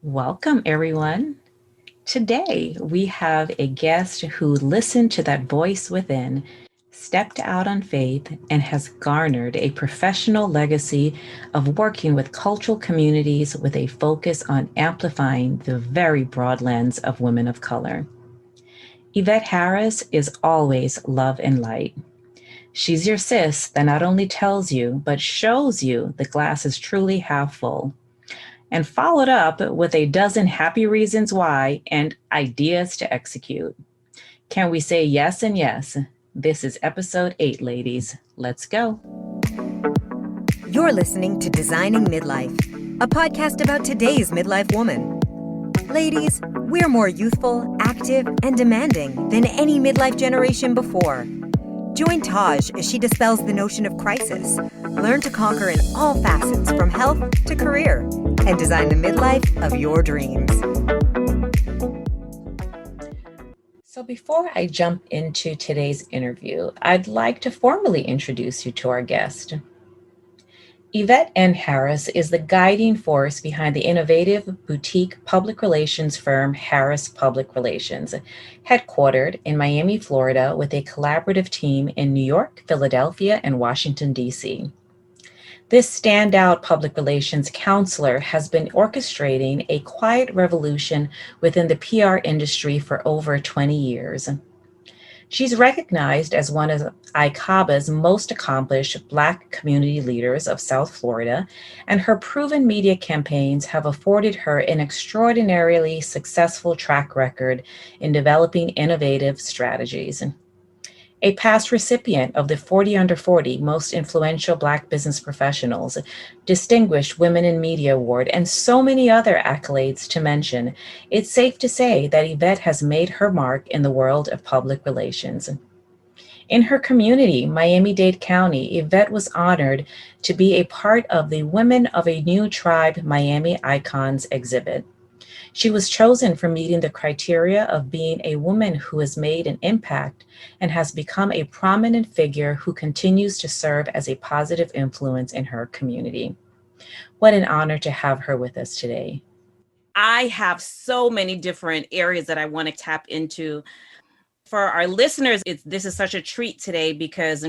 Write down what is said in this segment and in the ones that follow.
Welcome, everyone. Today, we have a guest who listened to that voice within, stepped out on faith, and has garnered a professional legacy of working with cultural communities with a focus on amplifying the very broad lens of women of color. Yvette Harris is always love and light. She's your sis that not only tells you, but shows you the glass is truly half full, and followed up with a dozen happy reasons why and ideas to execute. Can we say yes and yes? This is episode 8, ladies. Let's go. You're listening to Designing Midlife, a podcast about today's midlife woman. Ladies, we're more youthful, active, and demanding than any midlife generation before. Join Taj as she dispels the notion of crisis, learn to conquer in all facets from health to career, and design the midlife of your dreams. So before I jump into today's interview, I'd like to formally introduce you to our guest. Yvette Harris is the guiding force behind the innovative boutique public relations firm HarrisPublicRelations, headquartered in Miami, Florida, with a collaborative team in New York, Philadelphia, and Washington, D.C. This standout public relations counselor has been orchestrating a quiet revolution within the PR industry for over 20 years. She's recognized as one of ICABA's most accomplished Black community leaders of South Florida, and her proven media campaigns have afforded her an extraordinarily successful track record in developing innovative strategies. A past recipient of the 40 Under 40 Most Influential Black Business Professionals, Distinguished Women in Media Award, and so many other accolades to mention, it's safe to say that Yvette has made her mark in the world of public relations. In her community, Miami-Dade County, Yvette was honored to be a part of the Women of a New Tribe Miami Icons exhibit. She was chosen for meeting the criteria of being a woman who has made an impact and has become a prominent figure who continues to serve as a positive influence in her community. What an honor to have her with us today. I have so many different areas that I want to tap into. For our listeners, this is such a treat today because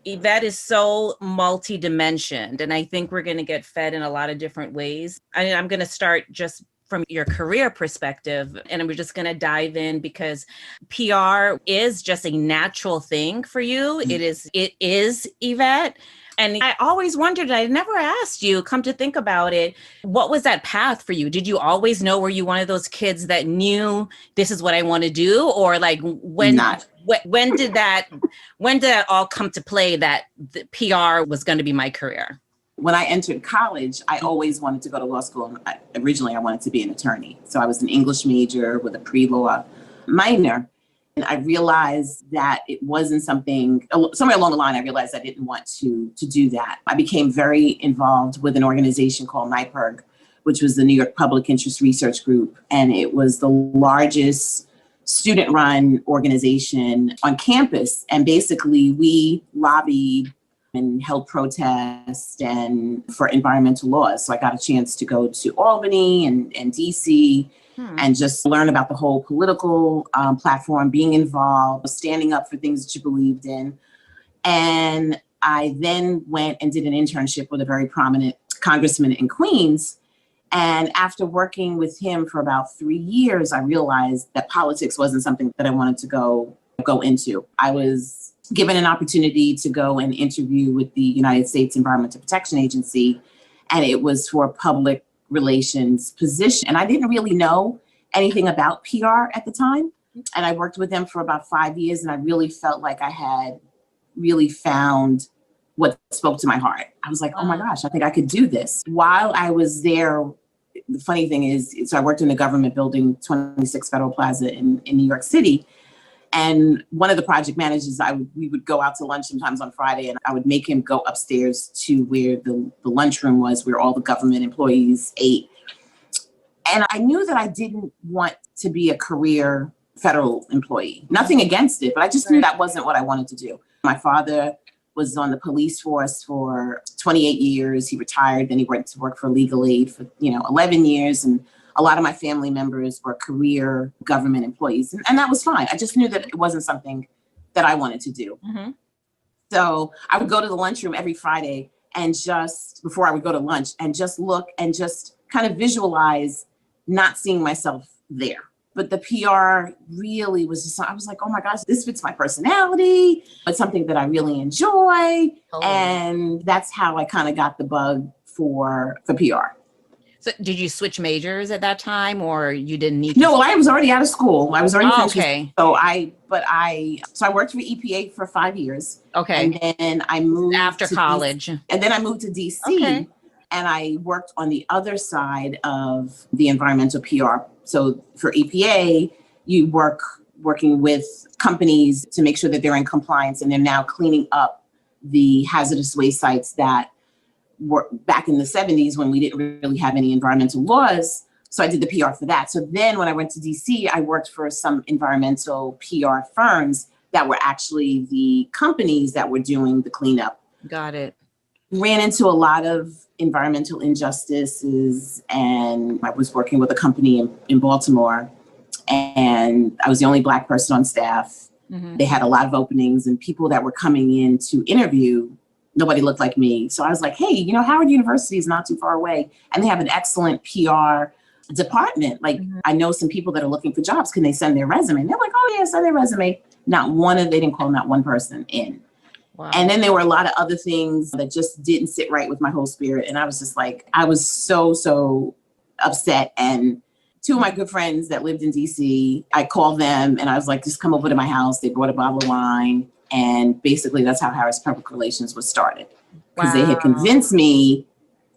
Yvette is so multi-dimensioned, and I think we're going to get fed in a lot of different ways. I'm going to start just from your career perspective, and we're just going to dive in because PR is just a natural thing for you. Mm-hmm. It is Yvette. And I always wondered, I never asked you, come to think about it, what was that path for you? Did you always know, were you one of those kids that knew this is what I want to do? Or like when did that all come to play that the PR was going to be my career? When I entered college, I always wanted to go to law school. Originally, I wanted to be an attorney. So I was an English major with a pre-law minor. And I realized that it wasn't somewhere along the line, I realized I didn't want to do that. I became very involved with an organization called NYPIRG, which was the New York Public Interest Research Group. And it was the largest student-run organization on campus. And basically, we lobbied and held protests and for environmental laws. So I got a chance to go to Albany and DC and just learn about the whole political platform, being involved, standing up for things that you believed in. And I then went and did an internship with a very prominent congressman in Queens. And after working with him for about 3 years, I realized that politics wasn't something that I wanted to go into. I was given an opportunity to go and interview with the United States Environmental Protection Agency, and it was for a public relations position. And I didn't really know anything about PR at the time. And I worked with them for about 5 years, and I really felt like I had really found what spoke to my heart. I was like, oh my gosh, I think I could do this. While I was there, the funny thing is, so I worked in the government building, 26 Federal Plaza in New York City. And one of the project managers, we would go out to lunch sometimes on Friday, and I would make him go upstairs to where the lunchroom was, where all the government employees ate. And I knew that I didn't want to be a career federal employee. Nothing against it, but I just knew that wasn't what I wanted to do. My father was on the police force for 28 years. He retired, then he went to work for legal aid for 11 years. And a lot of my family members were career government employees. And that was fine. I just knew that it wasn't something that I wanted to do. Mm-hmm. So I would go to the lunchroom every Friday and just before I would go to lunch and just look and just kind of visualize not seeing myself there. But the PR really was just, I was like, oh my gosh, this fits my personality. It's something that I really enjoy. Oh. And that's how I kind of got the bug for PR. So did you switch majors at that time, or you didn't need to? No, I was already out of school. I was already finished. Okay. So I worked for EPA for 5 years. Okay. And then I moved After to college. DC, and then I moved to DC. Okay. And I worked on the other side of the environmental PR. So for EPA, you working with companies to make sure that they're in compliance, and they're now cleaning up the hazardous waste sites that were back in the 70s when we didn't really have any environmental laws. So I did the PR for that. So then when I went to DC, I worked for some environmental PR firms that were actually the companies that were doing the cleanup. Got it. Ran into a lot of environmental injustices, and I was working with a company in Baltimore, and I was the only Black person on staff. Mm-hmm. They had a lot of openings, and people that were coming in to interview, nobody looked like me. So I was like, hey, Howard University is not too far away, and they have an excellent PR department. Like, Mm-hmm. I know some people that are looking for jobs. Can they send their resume? And they're like, oh yeah, send their resume. They didn't call not one person in. Wow. And then there were a lot of other things that just didn't sit right with my whole spirit. And I was just like, I was so upset. And two of my good friends that lived in DC, I called them and I was like, just come over to my house. They brought a bottle of wine. And basically that's how HarrisPublicRelations was started. Because They had convinced me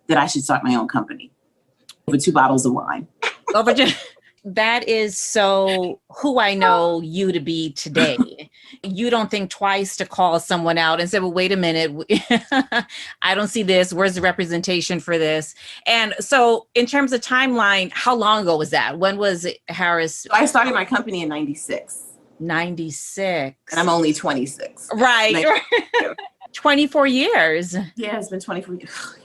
that I should start my own company over 2 bottles of wine. That is so who I know you to be today. You don't think twice to call someone out and say, well, wait a minute, I don't see this. Where's the representation for this? And so in terms of timeline, how long ago was that? When was it, Harris? So I started my company in 96. 96. And I'm only 26. Right. 24 years. Yeah, it's been 24 years.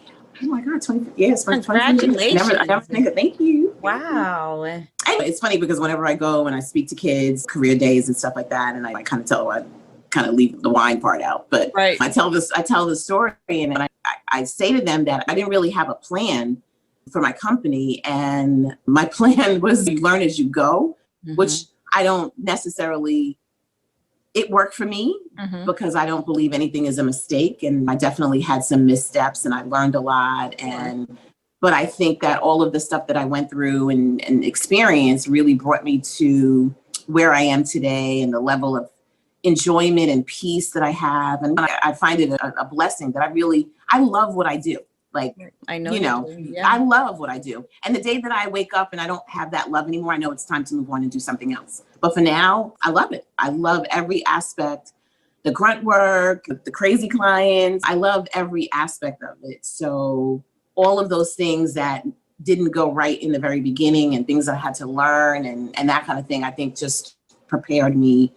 Oh my God, 24 years. Congratulations. I never think of thank you. Wow. And it's funny because whenever I go and I speak to kids, career days and stuff like that, and I kind of tell them, I kind of leave the wine part out, but right. I tell the story, and I say to them that I didn't really have a plan for my company. And my plan was you learn as you go, Mm-hmm. which I don't necessarily, it worked for me Mm-hmm. because I don't believe anything is a mistake. And I definitely had some missteps and I learned a lot. But I think that all of the stuff that I went through and experience really brought me to where I am today and the level of enjoyment and peace that I have. And I find it a blessing that I love what I do. Like, I know, yeah. I love what I do. And the day that I wake up and I don't have that love anymore, I know it's time to move on and do something else. But for now, I love it. I love every aspect, the grunt work, the crazy clients. I love every aspect of it. So all of those things that didn't go right in the very beginning and things I had to learn and that kind of thing, I think just prepared me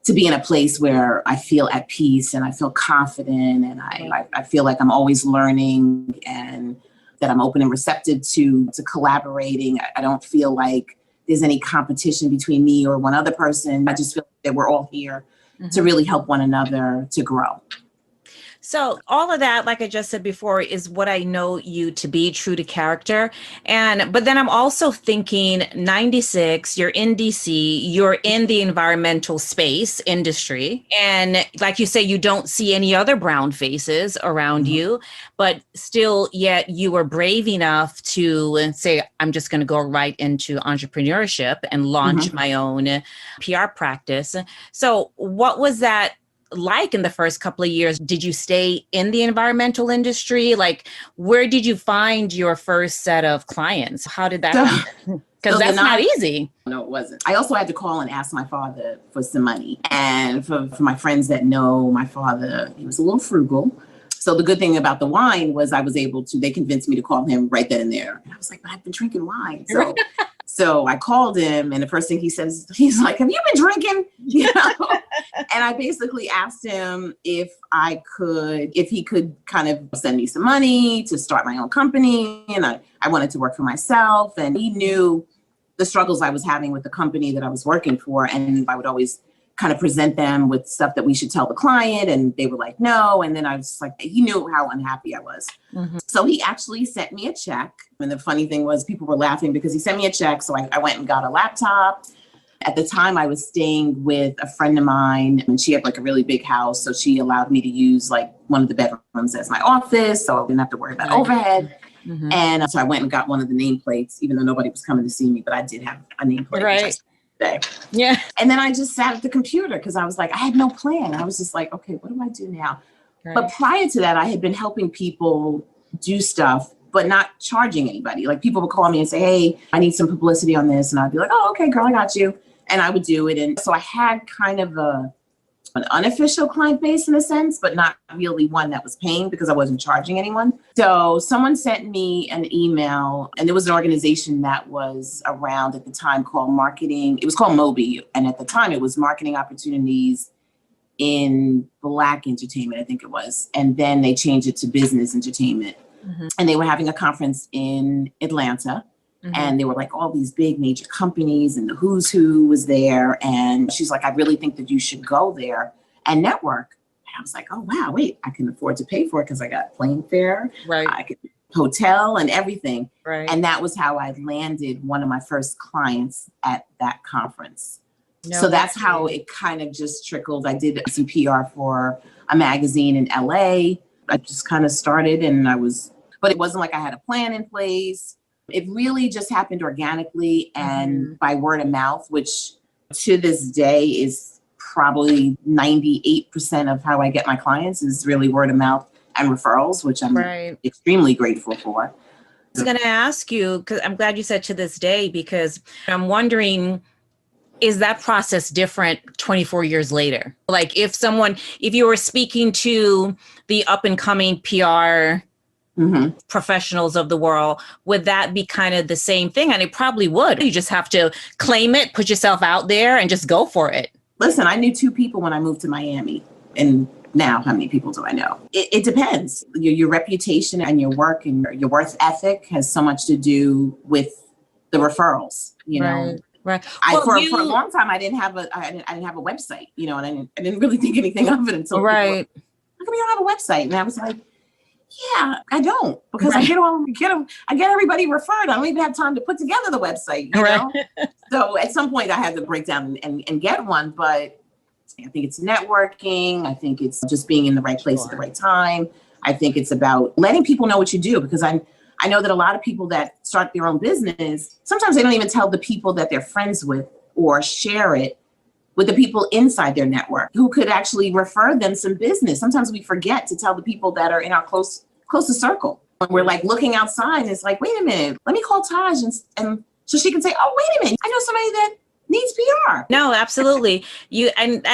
to be in a place where I feel at peace and I feel confident and I feel like I'm always learning and that I'm open and receptive to collaborating. I don't feel like there's any competition between me or one other person. I just feel that we're all here to really help one another to grow. So all of that, like I just said before, is what I know you to be, true to character. But then I'm also thinking 96, you're in DC, you're in the environmental space industry. And like you say, you don't see any other brown faces around you, but still yet you were brave enough to say, I'm just going to go right into entrepreneurship and launch my own PR practice. So what was that like in the first couple of years? Did you stay in the environmental industry? Like, where did you find your first set of clients? How did that happen? Because that's not easy. No, it wasn't. I also had to call and ask my father for some money. And for my friends that know my father, he was a little frugal. So the good thing about the wine was I was able to, they convinced me to call him right then and there. And I was like, but I've been drinking wine. So I called him, and the first thing he says, he's like, "Have you been drinking?" You know? And I basically asked him if he could kind of send me some money to start my own company. And I wanted to work for myself. And he knew the struggles I was having with the company that I was working for. And I would always kind of present them with stuff that we should tell the client. And they were like, no. And then I was like, he knew how unhappy I was. Mm-hmm. So he actually sent me a check. And the funny thing was, people were laughing because he sent me a check. So I went and got a laptop. At the time, I was staying with a friend of mine, and she had like a really big house. So she allowed me to use like one of the bedrooms as my office. So I didn't have to worry about overhead. Mm-hmm. And so I went and got one of the nameplates, even though nobody was coming to see me, but I did have a nameplate. Right. Day. Yeah. And then I just sat at the computer because I was like, I had no plan. I was just like, okay, what do I do now? Right. But prior to that, I had been helping people do stuff, but not charging anybody. Like, people would call me and say, hey, I need some publicity on this. And I'd be like, oh, okay, girl, I got you. And I would do it. And so I had kind of an unofficial client base in a sense, but not really one that was paying because I wasn't charging anyone. So someone sent me an email, and there was an organization that was around at the time called Marketing. It was called Moby. And at the time it was Marketing Opportunities in Black Entertainment, I think it was. And then they changed it to Business Entertainment. Mm-hmm. And they were having a conference in Atlanta. Mm-hmm. And there were like all these big major companies, and the who's who was there. And she's like, I really think that you should go there and network. And I was like, oh, wow, wait, I can afford to pay for it because I got plane fare, right? I could hotel and everything. Right. And that was how I landed one of my first clients at that conference. No, so that's how it kind of just trickled. I did some PR for a magazine in LA. I just kind of started, but it wasn't like I had a plan in place. It really just happened organically and by word of mouth, which to this day is probably 98% of how I get my clients is really word of mouth and referrals, which I'm extremely grateful for. I was going to ask you, because I'm glad you said to this day, because I'm wondering, is that process different 24 years later? Like if you were speaking to the up and coming PR professionals of the world, would that be kind of the same thing? And it probably would. You just have to claim it, put yourself out there and just go for it. Listen, I knew 2 people when I moved to Miami. And now how many people do I know? It depends. Your reputation and your work and your work ethic has so much to do with the referrals, you know? Right. For a long time, I didn't have a website, you know, and I didn't really think anything of it until how come you don't have a website? And I was like, yeah, I don't, because I get everybody referred. I don't even have time to put together the website, you know? So at some point I had to break down and get one, but I think it's networking. I think it's just being in the right place at the right time. I think it's about letting people know what you do, because I know that a lot of people that start their own business, sometimes they don't even tell the people that they're friends with or share it with the people inside their network who could actually refer them some business. Sometimes we forget to tell the people that are in our closest circle. When we're like looking outside, and it's like, wait a minute, let me call Taj and so she can say, oh, wait a minute, I know somebody that needs PR. No, absolutely. And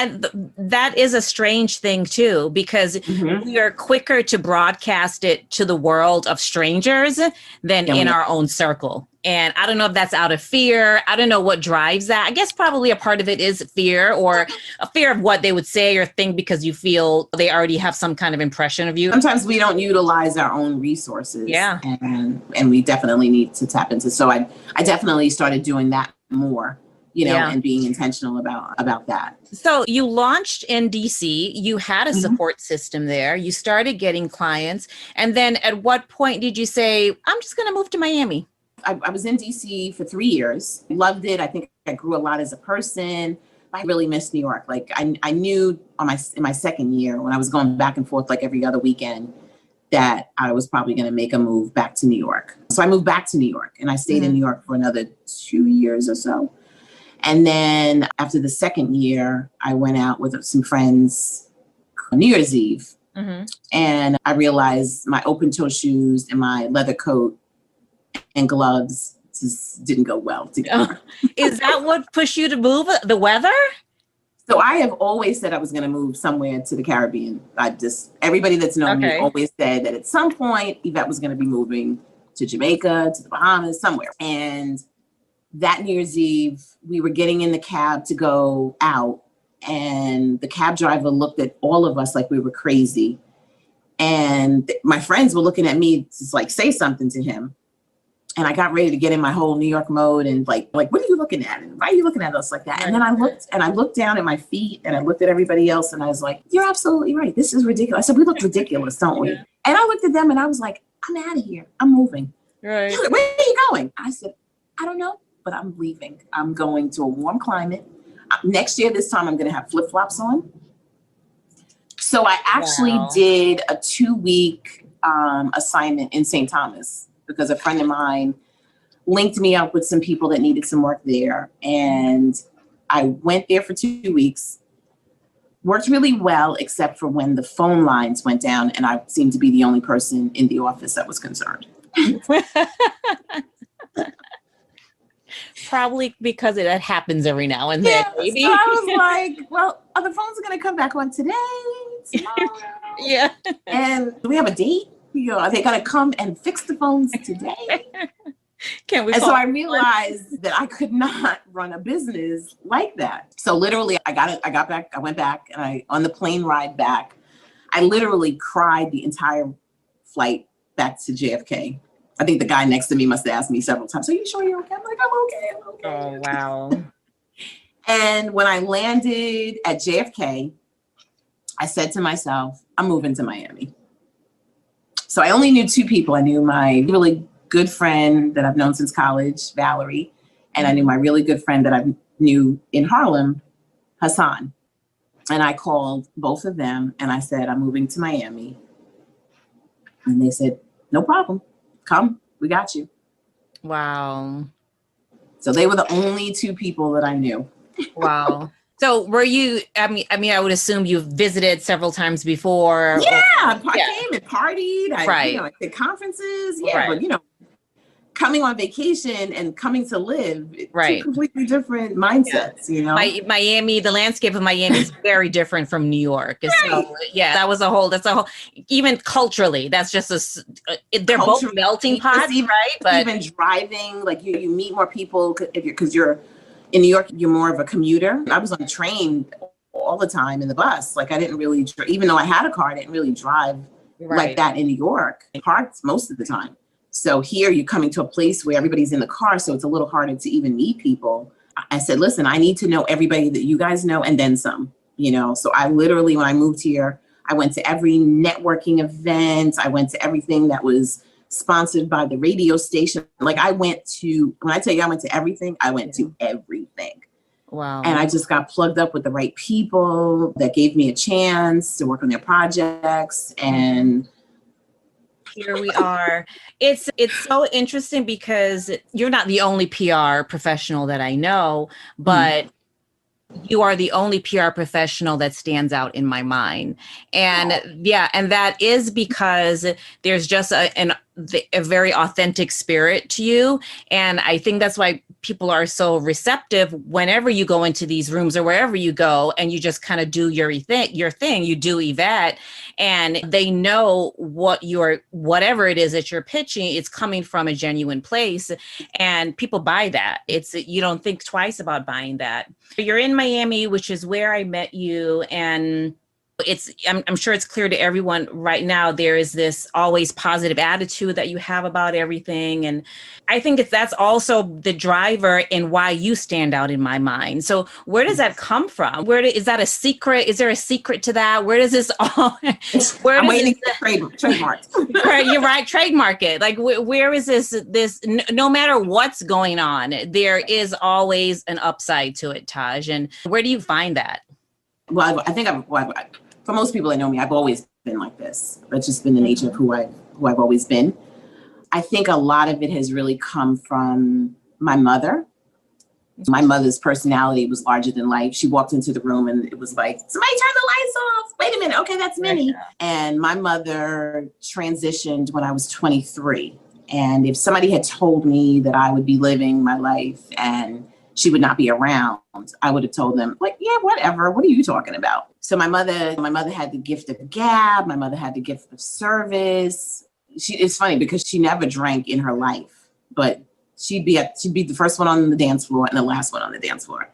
that is a strange thing too, because we are quicker to broadcast it to the world of strangers than in our own circle. And I don't know if that's out of fear. I don't know what drives that. I guess probably a part of it is fear, or a fear of what they would say or think, because you feel they already have some kind of impression of you. Sometimes we don't utilize our own resources. Yeah. And we definitely need to tap into. So I definitely started doing that more, you know, and being intentional about that. So you launched in DC, you had a support system there, you started getting clients. And then at what point did you say, I'm just going to move to Miami? I was in DC for 3 years. Loved it. I think I grew a lot as a person. I really missed New York. Like I knew in my second year, when I was going back and forth like every other weekend, that I was probably going to make a move back to New York. So I moved back to New York, and I stayed in New York for another 2 years or so. And then after the second year, I went out with some friends on New Year's Eve. And I realized my open toe shoes and my leather coat and gloves just didn't go well together. Is that what pushed you to move? The weather? So I have always said I was going to move somewhere to the Caribbean. Everybody that's known me always said that at some point Yvette was going to be moving to Jamaica, to the Bahamas, somewhere. And that New Year's Eve, we were getting in the cab to go out, and the cab driver looked at all of us like we were crazy. And my friends were looking at me to like say something to him. And I got ready to get in my whole New York mode and like, what are you looking at? And why are you looking at us like that? And then I looked down at my feet and I looked at everybody else and I was like, you're absolutely right. This is ridiculous. I said, we look ridiculous, don't we? And I looked at them and I was like, I'm out of here. I'm moving. Right. Where are you going? I said, I don't know, but I'm leaving. I'm going to a warm climate. Next year, this time, I'm going to have flip-flops on. So I actually did a 2-week assignment in St. Thomas because a friend of mine linked me up with some people that needed some work there. And I went there for 2 weeks, worked really well, except for when the phone lines went down and I seemed to be the only person in the office that was concerned. Probably because it happens every now and then. Maybe. So I was like, well, are the phones going to come back on today, tomorrow? Yeah. And do we have a date? Are they going to come and fix the phones today? Can we? And so I realized that I could not run a business like that. So literally I got back, I went back and on the plane ride back, I literally cried the entire flight back to JFK. I think the guy next to me must have asked me several times, are you sure you're okay? I'm like, I'm okay. Oh, wow. And when I landed at JFK, I said to myself, I'm moving to Miami. So I only knew 2 people. I knew my really good friend that I've known since college, Valerie, and I knew my really good friend that I knew in Harlem, Hassan. And I called both of them and I said, I'm moving to Miami. And they said, no problem. Come, we got you. Wow. So they were the only 2 people that I knew. Wow. So were you, I mean, I would assume you've visited several times before. Yeah, I came and partied. I did conferences. Yeah, but coming on vacation and coming to live, 2 completely different mindsets, Miami, the landscape of Miami is very different from New York. Right. So, that's a whole, even culturally, that's just they're both melting pots, right? But even driving, like you meet more people because you're in New York, you're more of a commuter. I was on the train all the time in the bus. Like I didn't really, even though I had a car, I didn't really drive like that in New York. I parked most of the time. So here you're coming to a place where everybody's in the car, so it's a little harder to even meet people. I said, listen, I need to know everybody that you guys know and then some, So I literally, when I moved here, I went to every networking event. I went to everything that was sponsored by the radio station. Like when I tell you I went to everything, I went to everything. Wow. And I just got plugged up with the right people that gave me a chance to work on their projects. And here we are. It's so interesting because you're not the only PR professional that I know, but you are the only PR professional that stands out in my mind. And and that is because there's just a very authentic spirit to you. And I think that's why people are so receptive whenever you go into these rooms or wherever you go and you just kind of do your thing, you do Yvette, and they know whatever it is that you're pitching, it's coming from a genuine place and people buy that. You don't think twice about buying that. You're in Miami, which is where I met you, and I'm sure it's clear to everyone right now, there is this always positive attitude that you have about everything. And I think that's also the driver in why you stand out in my mind. So where does that come from? Is that a secret? Is there a secret to that? Where does this all, I'm waiting to trademark. You're right. Trademark it. Like, where is this, no matter what's going on, there is always an upside to it, Taj. And where do you find that? Well, I think for most people that know me, I've always been like this. That's just been the nature of who I've always been. I think a lot of it has really come from my mother. My mother's personality was larger than life. She walked into the room and it was like, somebody turn the lights off. Wait a minute. Okay, that's Minnie. And my mother transitioned when I was 23. And if somebody had told me that I would be living my life and she would not be around, I would have told them, like, yeah, whatever. What are you talking about? So my mother had the gift of gab. My mother had the gift of service. It's funny because she never drank in her life, but she'd be the first one on the dance floor and the last one on the dance floor.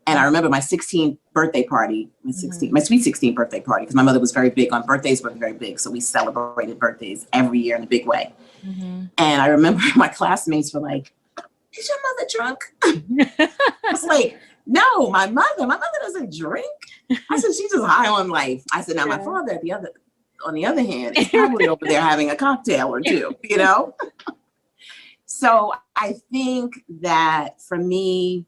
And I remember my 16th birthday party, my sweet 16th birthday party, because my mother was very big on birthdays, were very big. So we celebrated birthdays every year in a big way. Mm-hmm. And I remember my classmates were like, is your mother drunk? I was like, no, my mother doesn't drink. I said, she's just high on life. I said, now my father, on the other hand, is probably over there having a cocktail or two, you know? So I think that for me,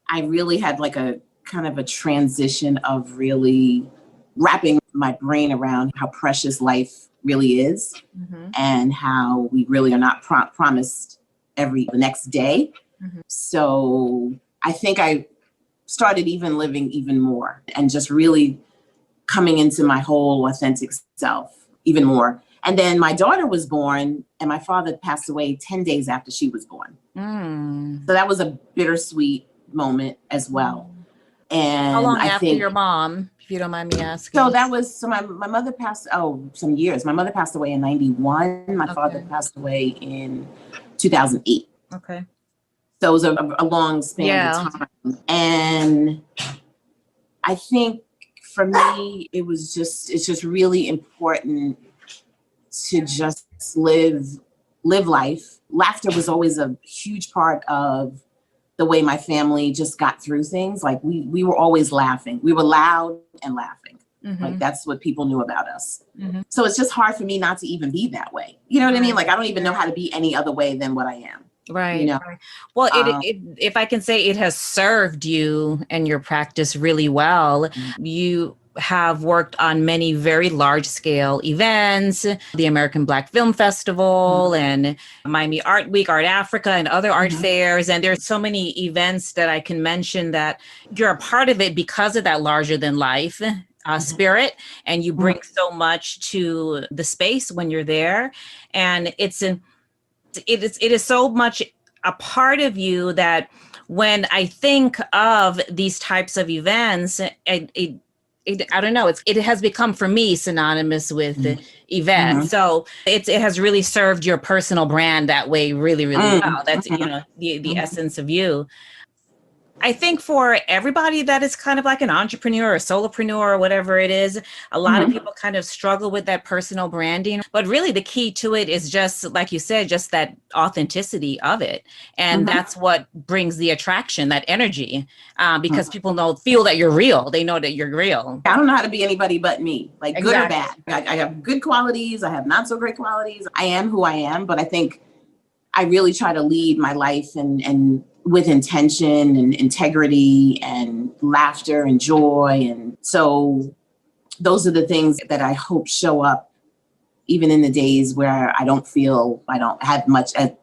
I really had like a kind of a transition of really wrapping my brain around how precious life really is, and how we really are not promised the next day. So I think I started even living even more and just really coming into my whole authentic self even more. And then my daughter was born and my father passed away 10 days after she was born. So that was a bittersweet moment as well. And how long after your mom, if you don't mind me asking? So my mother passed, some years. My mother passed away in 91. My father passed away in 2008. Okay. So it was a long span of time. And I think for me, it's just really important to just live life. Laughter was always a huge part of the way my family just got through things. Like we were always laughing. We were loud and laughing. Like that's what people knew about us. So it's just hard for me not to even be that way. You know what I mean? Like I don't even know how to be any other way than what I am. Right. You know? Right. Well, if I can say, it has served you and your practice really well. You have worked on many very large scale events, the American Black Film Festival and Miami Art Week, Art Africa, and other art fairs. And there's so many events that I can mention that you're a part of it because of that larger than life spirit. And you bring so much to the space when you're there. And it is so much a part of you that when I think of these types of events, I don't know, it has become for me synonymous with Yvette. So it has really served your personal brand that way really, really well. That's, the essence of you. I think for everybody that is kind of like an entrepreneur or solopreneur or whatever it is, a lot of people kind of struggle with that personal branding. But really the key to it is just, like you said, just that authenticity of it. And that's what brings the attraction, that energy, because people feel that you're real. They know that you're real. I don't know how to be anybody but me, like good or bad. I have good qualities. I have not so great qualities. I am who I am, but I think I really try to lead my life and with intention and integrity and laughter and joy. And so those are the things that I hope show up even in the days where I don't feel I don't have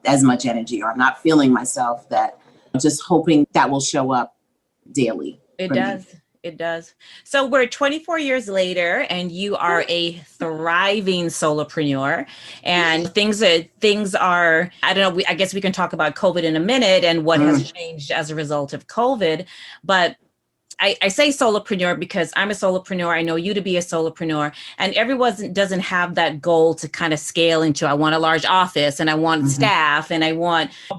as much energy, or I'm not feeling myself, that I'm just hoping that will show up daily. It does. It does. So we're 24 years later and you are a thriving solopreneur, and things are, I don't know, I guess we can talk about COVID in a minute and what has changed as a result of COVID. But I say solopreneur because I'm a solopreneur. I know you to be a solopreneur, and everyone doesn't have that goal to kind of scale into, I want a large office and I want staff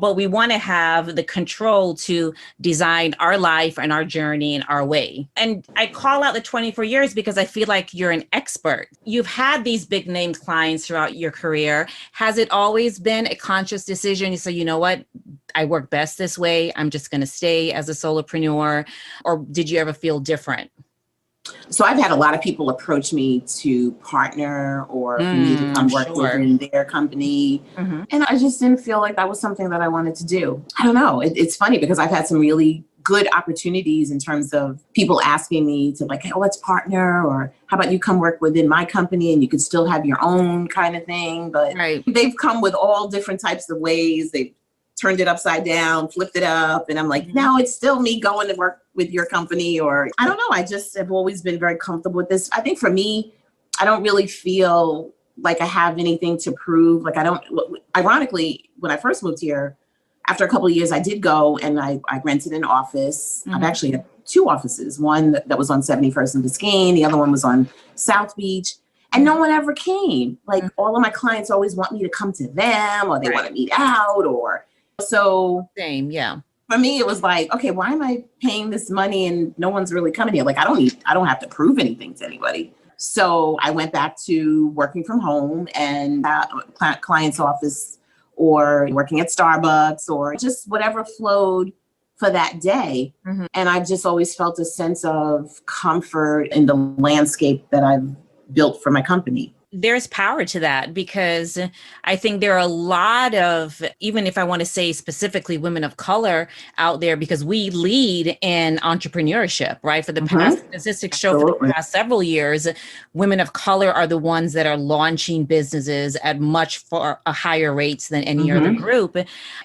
but we want to have the control to design our life and our journey and our way. And I call out the 24 years because I feel like you're an expert. You've had these big name clients throughout your career. Has it always been a conscious decision? You say, you know what? I work best this way. I'm just going to stay as a solopreneur. Or did you ever feel different? So I've had a lot of people approach me to partner or for me to come work within their company. And I just didn't feel like that was something that I wanted to do. I don't know. It's funny because I've had some really good opportunities in terms of people asking me to like, hey, let's partner, or how about you come work within my company and you could still have your own kind of thing. But they've come with all different types of ways. They've turned it upside down, flipped it up. And I'm like, no, it's still me going to work with your company. Or I don't know. I just have always been very comfortable with this. I think for me, I don't really feel like I have anything to prove. Like ironically, when I first moved here, after a couple of years, I did go and I rented an office. I've actually had two offices, one that was on 71st and Biscayne. The other one was on South Beach. And no one ever came. Like all of my clients always want me to come to them, or they want to meet out, or so. Same, yeah. For me, it was like, okay, why am I paying this money and no one's really coming here? Like, I don't have to prove anything to anybody. So I went back to working from home and client's office, or working at Starbucks, or just whatever flowed for that day. And I've just always felt a sense of comfort in the landscape that I've built for my company. There's power to that, because I think there are a lot of, even if I want to say specifically women of color out there, because we lead in entrepreneurship, right? For the past, statistics show for the past several years, women of color are the ones that are launching businesses at much far higher rates than any other group.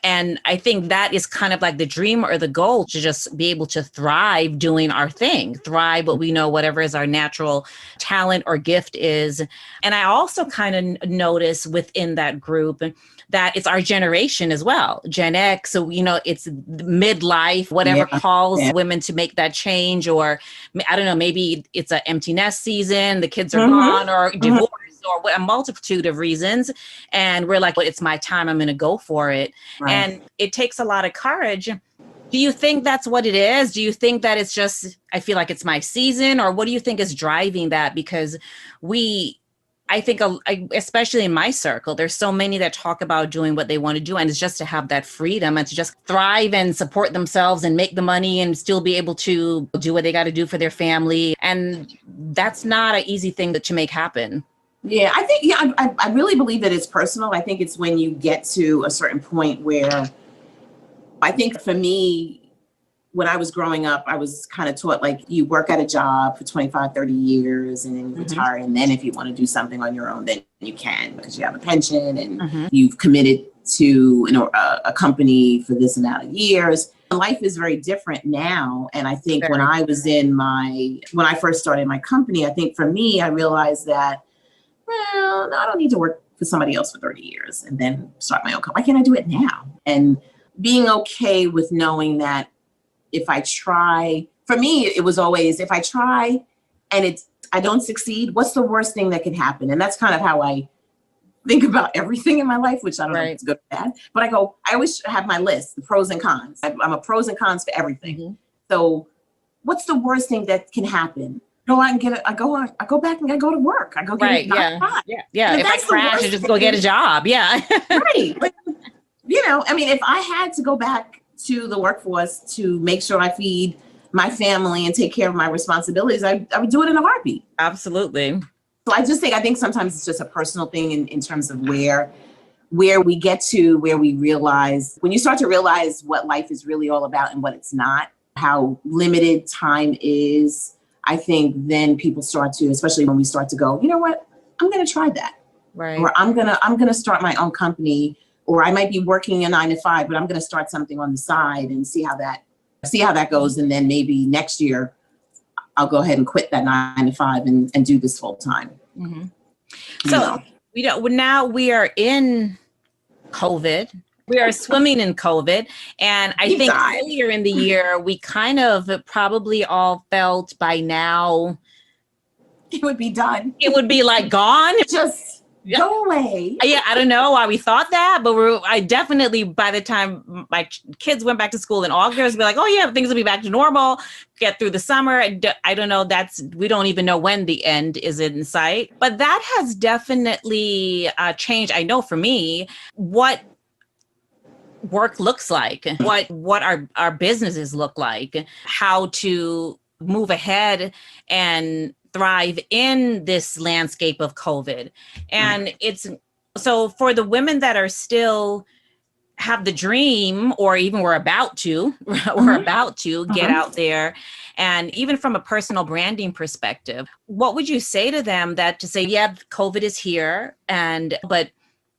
And I think that is kind of like the dream or the goal, to just be able to thrive doing our thing, thrive what we know, whatever is our natural talent or gift is. And I also kind of notice within that group that it's our generation as well, Gen X. So, it's midlife, whatever calls women to make that change, or I don't know, maybe it's an empty nest season, the kids are gone, or divorce, or a multitude of reasons. And we're like, well, it's my time, I'm going to go for it. Right. And it takes a lot of courage. Do you think that's what it is? Do you think that it's just, I feel like it's my season, or what do you think is driving that? Because I think, especially in my circle, there's so many that talk about doing what they want to do. And it's just to have that freedom and to just thrive and support themselves and make the money and still be able to do what they got to do for their family. And that's not an easy thing to make happen. Yeah, I think, I really believe that it's personal. I think it's when you get to a certain point where, I think for me, when I was growing up, I was kind of taught, like, you work at a job for 25, 30 years and then you retire. And then if you want to do something on your own, then you can, because you have a pension and you've committed to a company for this amount of years. Life is very different now. And I think when I first started my company, I think for me, I realized that, well, no, I don't need to work for somebody else for 30 years and then start my own company. Why can't I do it now? And being okay with knowing that if I try, for me, it was always, if I try and I don't succeed, what's the worst thing that can happen? And that's kind of how I think about everything in my life, which I don't know if it's good or bad, but I always have my list, the pros and cons. I'm a pros and cons for everything. So what's the worst thing that can happen? I go back and I go to work. I go get a job. Yeah. If I crash, I just go get a job. Yeah. Right. But, if I had to go back to the workforce to make sure I feed my family and take care of my responsibilities, I would do it in a heartbeat. Absolutely. So I think sometimes it's just a personal thing in terms of where we get to, where we realize, when you start to realize what life is really all about and what it's not, how limited time is, I think then people start to, especially when we start to go, you know what, I'm going to try that. Right. Or I'm going to start my own company. Or I might be working a 9 to 5, but I'm going to start something on the side and see how that goes. And then maybe next year I'll go ahead and quit that 9 to 5 and do this full time. So now we are in COVID. We are swimming in COVID. And I think earlier in the year, we kind of probably all felt by now it would be done. It would be like gone. Go away. Yeah, I don't know why we thought that, but I definitely, by the time my kids went back to school in August, be like, oh yeah, things will be back to normal, get through the summer. I don't know, we don't even know when the end is in sight, but that has definitely changed. I know for me, what work looks like, what our businesses look like, how to move ahead and thrive in this landscape of COVID. And it's so for the women that are still have the dream, or even we're about to get out there. And even from a personal branding perspective, what would you say to them to say, yeah, COVID is here, but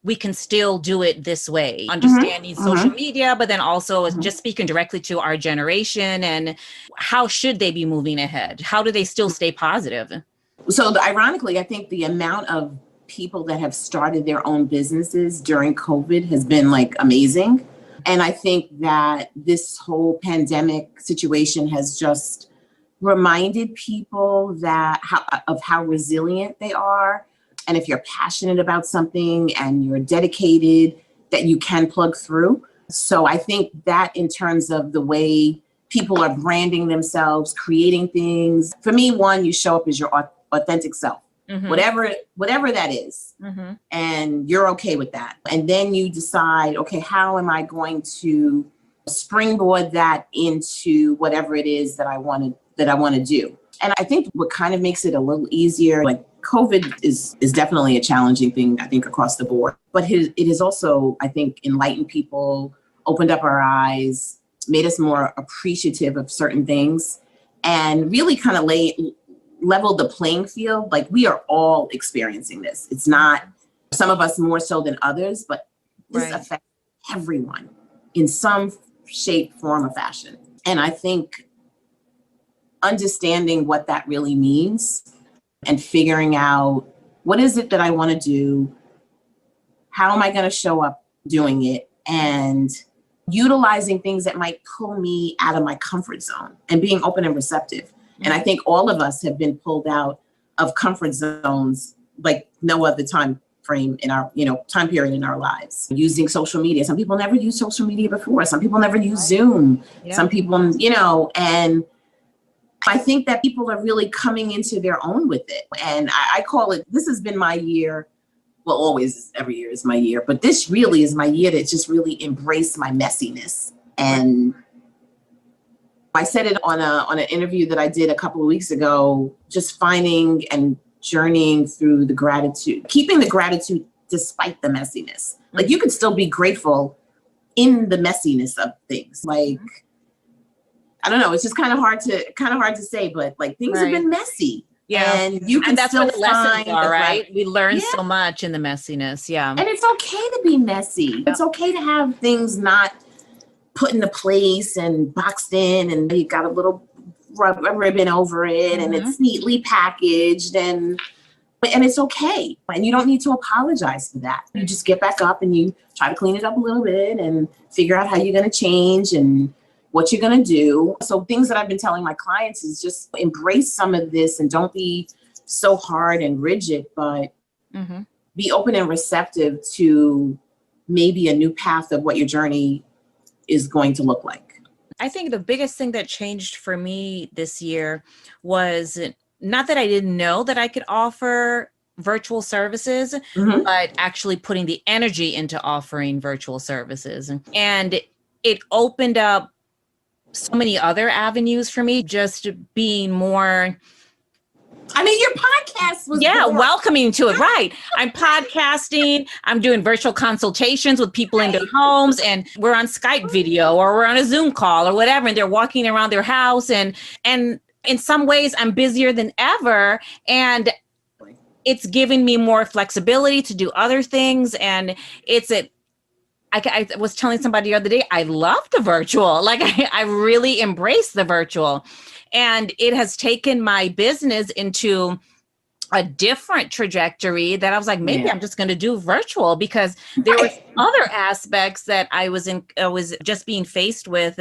we can still do it this way, understanding social media, but then also just speaking directly to our generation, and how should they be moving ahead? How do they still stay positive? So ironically, I think the amount of people that have started their own businesses during COVID has been like amazing. And I think that this whole pandemic situation has just reminded people of how resilient they are, And if you're passionate about something and you're dedicated, that you can plug through. So I think that in terms of the way people are branding themselves, creating things, for me, one, you show up as your authentic self, whatever that is. And you're okay with that. And then you decide, okay, how am I going to springboard that into whatever it is that I want to do? And I think what kind of makes it a little easier, like COVID is definitely a challenging thing, I think, across the board. But it has also, I think, enlightened people, opened up our eyes, made us more appreciative of certain things, and really kind of leveled the playing field. Like, we are all experiencing this. It's not some of us more so than others, but this affects everyone in some shape, form, or fashion. And I think understanding what that really means and figuring out what is it that I want to do, how am I going to show up doing it, and utilizing things that might pull me out of my comfort zone and being open and receptive. And I think all of us have been pulled out of comfort zones like no other time frame in our, time period in our lives. Using social media. Some people never used social media before. Some people never used Zoom. Yeah. Some people, and I think that people are really coming into their own with it. And I call it, this has been my year. Well, always, every year is my year, but this really is my year to just really embrace my messiness. And I said it on an interview that I did a couple of weeks ago, just finding and journeying through the gratitude, keeping the gratitude despite the messiness. Like, you can still be grateful in the messiness of things. Like, I don't know, it's just kind of hard to say, but like, things have been messy. Yeah. And you can and that's still what the lessons are, right? We learn Yeah. so much in the messiness. Yeah. And it's okay to be messy. It's okay to have things not put into place and boxed in, and you got a little ribbon over it, and it's neatly packaged, and it's okay. And you don't need to apologize for that. You just get back up and you try to clean it up a little bit and figure out how you're going to change and what you're going to do. So things that I've been telling my clients is just embrace some of this and don't be so hard and rigid, but be open and receptive to maybe a new path of what your journey is going to look like. I think the biggest thing that changed for me this year was not that I didn't know that I could offer virtual services, but actually putting the energy into offering virtual services. And it opened up so many other avenues for me, just being more, I mean, your podcast was welcoming to it. Right. I'm podcasting. I'm doing virtual consultations with people in their homes, and we're on Skype video or we're on a Zoom call or whatever. And they're walking around their house. And in some ways I'm busier than ever. And it's giving me more flexibility to do other things. And I was telling somebody the other day, I love the virtual. Like, I really embrace the virtual. And it has taken my business into a different trajectory that I was like, maybe I'm just going to do virtual, because there were other aspects that I was just being faced with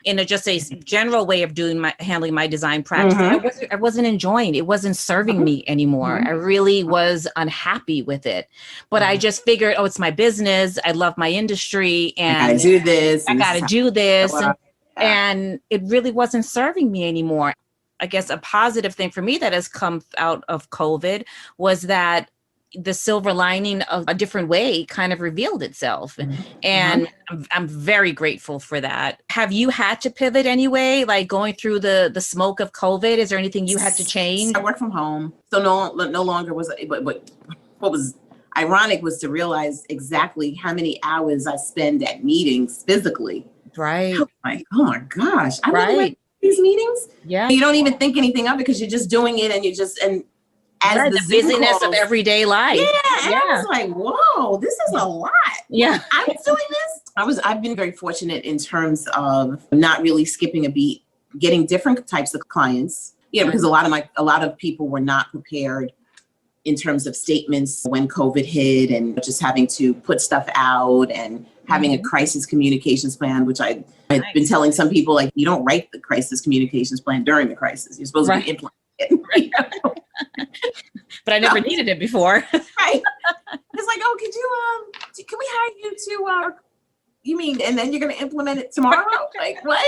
in just a general way of handling my design practice. I wasn't enjoying it. It wasn't serving me anymore. I really was unhappy with it. But I just figured, it's my business. I love my industry, and I gotta do this. I gotta do this. And it really wasn't serving me anymore. I guess a positive thing for me that has come out of COVID was that the silver lining of a different way kind of revealed itself. And I'm very grateful for that. Have you had to pivot anyway, like going through the smoke of COVID? Is there anything you had to change? I work from home. So no longer was it, but what was ironic was to realize exactly how many hours I spend at meetings physically. Right. Like, oh my gosh. I really like these meetings. Yeah. You don't even think anything of it because you're just doing it, and as the busyness of everyday life. Yeah. I was like, whoa, this is a lot. Yeah. I'm doing this. I've been very fortunate in terms of not really skipping a beat, getting different types of clients, because a lot of people were not prepared in terms of statements when COVID hit, and just having to put stuff out and having a crisis communications plan, which I've been telling some people, like, you don't write the crisis communications plan during the crisis. You're supposed to be implementing it. But I never needed it before. Right. It's like, oh, can we hire you to, you mean, and then you're going to implement it tomorrow? Like, what?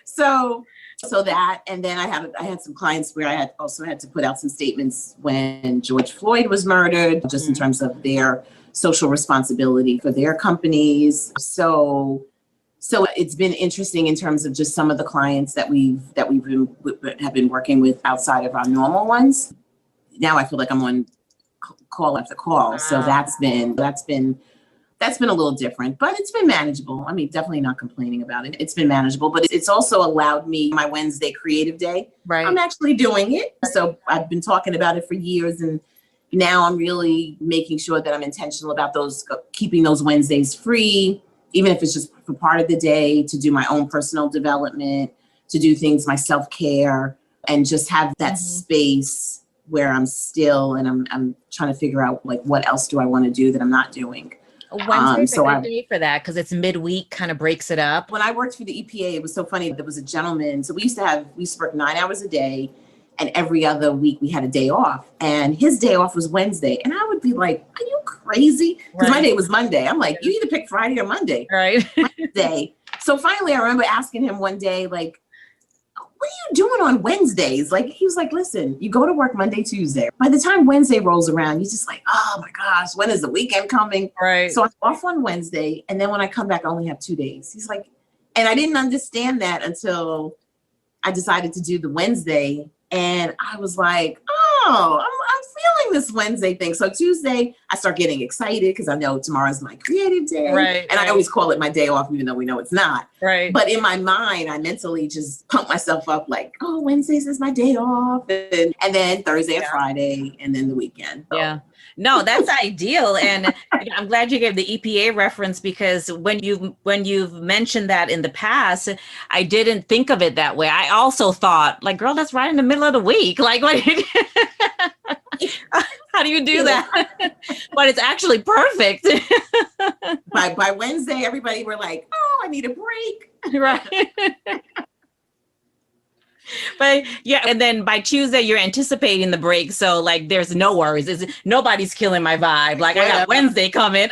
So that, and then I had some clients where I also had to put out some statements when George Floyd was murdered, just in terms of their social responsibility for their companies. So it's been interesting in terms of just some of the clients that have been working with outside of our normal ones. Now I feel like I'm on call after call. So that's been a little different, but it's been manageable. I mean, definitely not complaining about it. It's been manageable, but it's also allowed me my Wednesday creative day. Right. I'm actually doing it. So I've been talking about it for years, and now I'm really making sure that I'm intentional about keeping those Wednesdays free, even if it's just for part of the day, to do my own personal development, to do things, my self-care, and just have that space where I'm still, and I'm trying to figure out like, what else do I want to do that I'm not doing? Wednesday's a good day for that because it's midweek, kind of breaks it up. When I worked for the EPA, it was so funny. There was a gentleman. So we used to work 9 hours a day, and every other week we had a day off. And his day off was Wednesday. And I would be like, are you crazy? Because my day was Monday. I'm like, you either pick Friday or Monday. Right. Wednesday. So finally, I remember asking him one day, like, what are you doing on Wednesdays? Like, he was like, listen, you go to work Monday, Tuesday. By the time Wednesday rolls around, you're just like, oh my gosh, when is the weekend coming? Right. So I'm off on Wednesday. And then when I come back, I only have 2 days. He's like, and I didn't understand that until I decided to do the Wednesday. And I was like, oh, I'm feeling this Wednesday thing. So Tuesday, I start getting excited because I know tomorrow's my creative day. Right. And I always call it my day off, even though we know it's not. Right. But in my mind, I mentally just pump myself up like, oh, Wednesdays is my day off. And then Thursday and Friday, and then the weekend. So. Yeah. No, that's ideal. And I'm glad you gave the EPA reference, because when you've mentioned that in the past, I didn't think of it that way. I also thought, like, girl, that's right in the middle of the week. Like, what? How do you do that? But it's actually perfect. By Wednesday, everybody were like, oh, I need a break. Right. But yeah, and then by Tuesday, you're anticipating the break. So like, there's no worries. Nobody's killing my vibe. Like, I got Wednesday coming.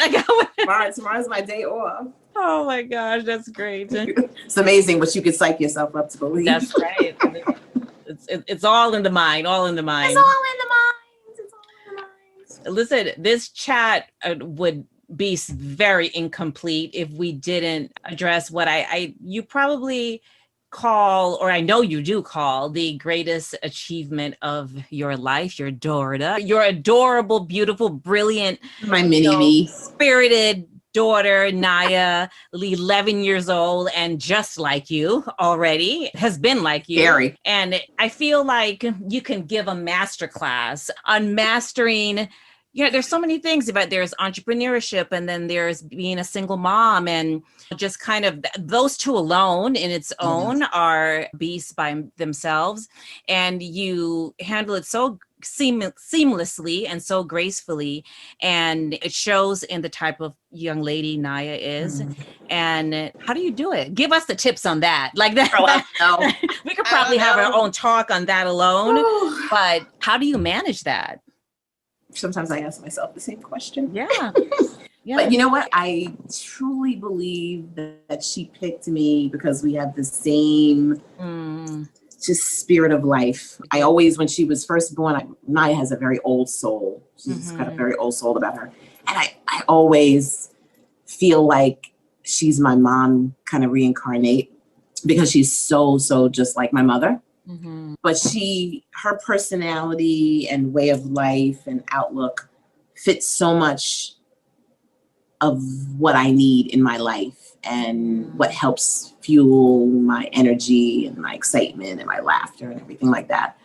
Tomorrow's my day off. Oh my gosh, that's great. It's amazing what you can psych yourself up to believe. That's right. It's all in the mind, all in the mind. It's all in the mind. It's all in the mind. Listen, this chat would be very incomplete if we didn't address what you probably call, or I know you do call, the greatest achievement of your life, your daughter, your adorable, beautiful, brilliant, my mini me, spirited daughter, Naya, 11 years old, and just like you already, has been like you. Very. And I feel like you can give a masterclass on mastering. There's so many things about, there's entrepreneurship, and then there's being a single mom, and just kind of those two alone in its own are beasts by themselves. And you handle it so seamlessly and so gracefully. And it shows in the type of young lady Naya is. And how do you do it? Give us the tips on that. Like that. We could probably have our own talk on that alone, but how do you manage that? Sometimes I ask myself the same question. Yeah. But you know what? I truly believe that she picked me because we have the same just spirit of life. I always, when she was first born, Naya has a very old soul. She's got a very old soul about her. And I always feel like she's my mom kind of reincarnate, because she's so just like my mother. But her personality and way of life and outlook fits so much of what I need in my life, and what helps fuel my energy and my excitement and my laughter and everything like that.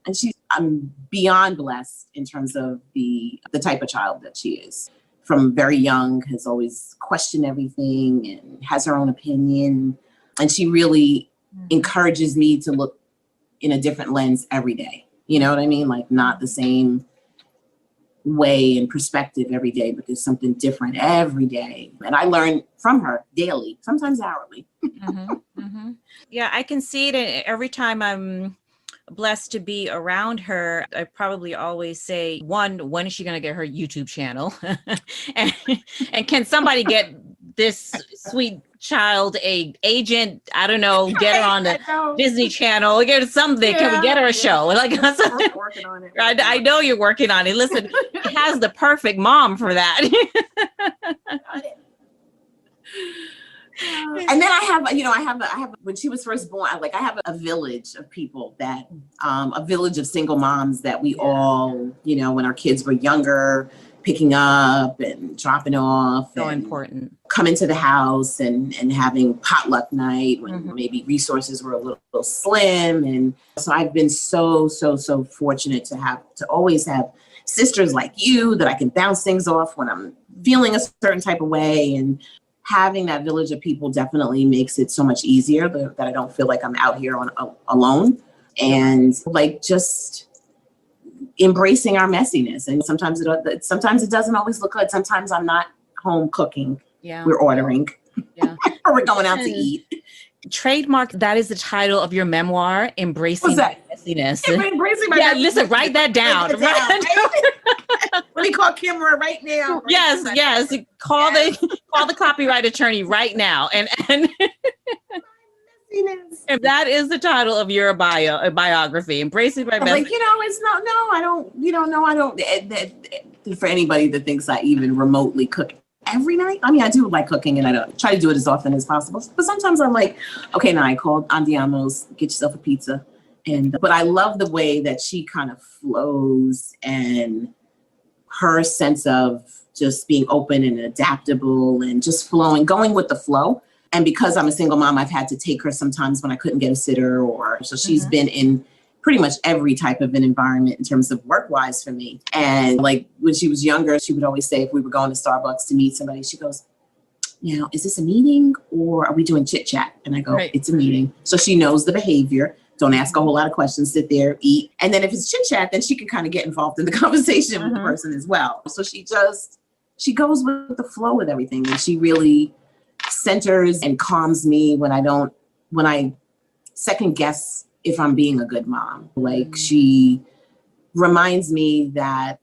And I'm beyond blessed in terms of the type of child that she is. From very young, has always questioned everything and has her own opinion. And she really encourages me to look in a different lens every day. You know what I mean? Like, not the same way and perspective every day, but there's something different every day. And I learn from her daily, sometimes hourly. Yeah, I can see it every time I'm blessed to be around her. I probably always say, one, when is she going to get her YouTube channel? and, and can somebody get this sweet child a agent? I don't know, get her on the Disney Channel, get her something. Yeah, can we get her a show? Like, working on it. I know you're working on it. Listen, it has the perfect mom for that. And then I have when she was first born, I have a village of people that, a village of single moms that we all, when our kids were younger, picking up and dropping off. So important. Coming to the house and having potluck night when maybe resources were a little slim. And so I've been so fortunate to always have sisters like you that I can bounce things off when I'm feeling a certain type of way. And having that village of people definitely makes it so much easier that I don't feel like I'm out here alone, and just embracing our messiness. And sometimes it doesn't always look good. Sometimes I'm not home cooking. Yeah. We're ordering. Yeah. Or we're going out to eat. Trademark, that is the title of your memoir, Embracing My Messiness. Embracing my messiness. Listen, write that down. Let me call Kimra right now. Yes. Call the copyright attorney right now. And and that is the title of your biography, Embracing My Messiness. I don't, for anybody that thinks I even remotely cook every night. I mean, I do like cooking and I don't try to do it as often as possible. But sometimes I'm like, okay, now I called Andiamo's, get yourself a pizza. But I love the way that she kind of flows, and her sense of just being open and adaptable and just flowing, going with the flow. And because I'm a single mom, I've had to take her sometimes when I couldn't get a sitter, so she's been in pretty much every type of an environment in terms of work-wise for me. And like when she was younger, she would always say, if we were going to Starbucks to meet somebody, she goes, is this a meeting or are we doing chit chat? And I go, It's a meeting. So she knows the behavior. Don't ask a whole lot of questions, sit there, eat. And then if it's chit chat, then she can kind of get involved in the conversation with the person as well. So she goes with the flow with everything. And she really centers and calms me when I second guess if I'm being a good mom. Like, she reminds me that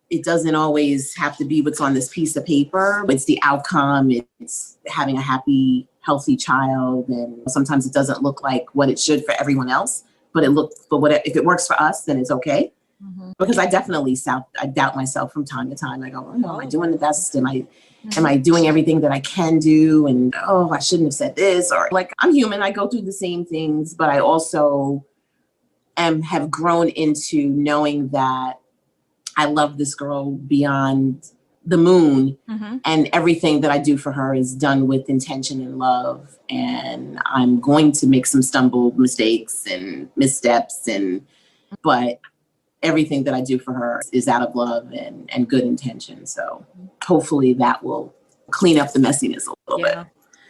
it doesn't always have to be what's on this piece of paper. It's the outcome. It's having a happy, healthy child. And sometimes it doesn't look like what it should for everyone else, but if it works for us, then it's okay. Because I definitely doubt myself from time to time. I go, am I doing the best? Am I doing everything that I can do? And, I shouldn't have said this. Or like, I'm human. I go through the same things, but I also have grown into knowing that I love this girl beyond the moon, and everything that I do for her is done with intention and love. And I'm going to make some mistakes and missteps, but everything that I do for her is out of love and good intention. So hopefully that will clean up the messiness a little bit.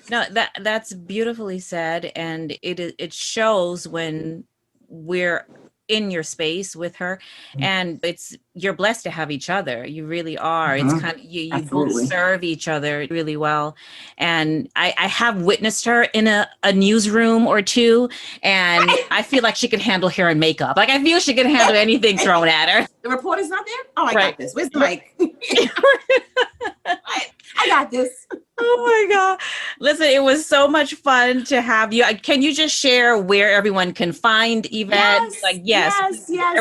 No, that's beautifully said. And it shows when we're in your space with her, and you're blessed to have each other. You really are. It's kind of, you both serve each other really well. And I have witnessed her in a newsroom or two, and I feel like she can handle hair and makeup. Like, I feel she can handle anything thrown at her. The reporter's not there? Oh, I got this. Where's the mic? I got this. Oh my God. Listen, it was so much fun to have you. Can you just share where everyone can find Yvette? Yes.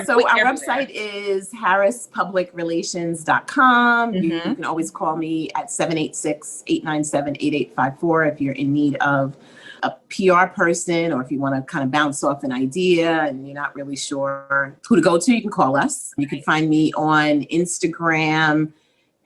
So our website is HarrisPublicRelations.com. You can always call me at 786-897-8854 if you're in need of a PR person, or if you want to kind of bounce off an idea and you're not really sure who to go to, you can call us. You can find me on Instagram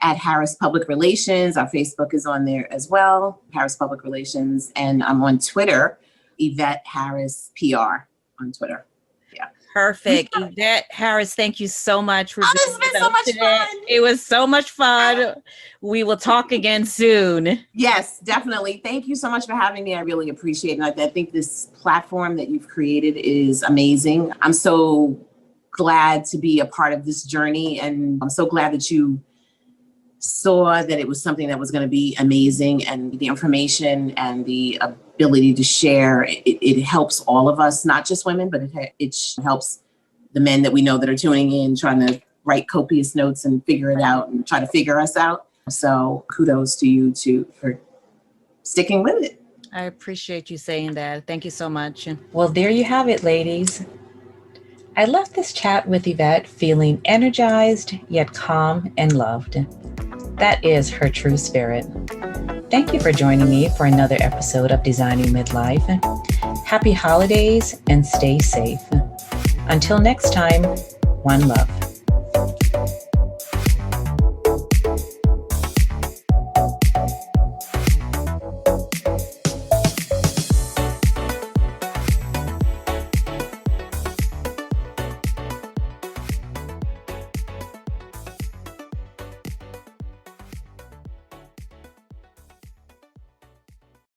at Harris Public Relations. Our Facebook is on there as well, Harris Public Relations. And I'm on Twitter, Yvette Harris PR on Twitter. Yeah. Perfect. Yvette Harris, thank you so much for this has been so much fun. It was so much fun. We will talk again soon. Yes, definitely. Thank you so much for having me. I really appreciate it. I think this platform that you've created is amazing. I'm so glad to be a part of this journey. And I'm so glad that you saw that it was something that was going to be amazing, and the information and the ability to share, it helps all of us, not just women, but it helps the men that we know that are tuning in, trying to write copious notes and figure it out and try to figure us out. So kudos to you for sticking with it. I appreciate you saying that. Thank you so much. Well, there you have it, ladies. I left this chat with Yvette feeling energized, yet calm and loved. That is her true spirit. Thank you for joining me for another episode of Designing Midlife. Happy holidays and stay safe. Until next time, one love.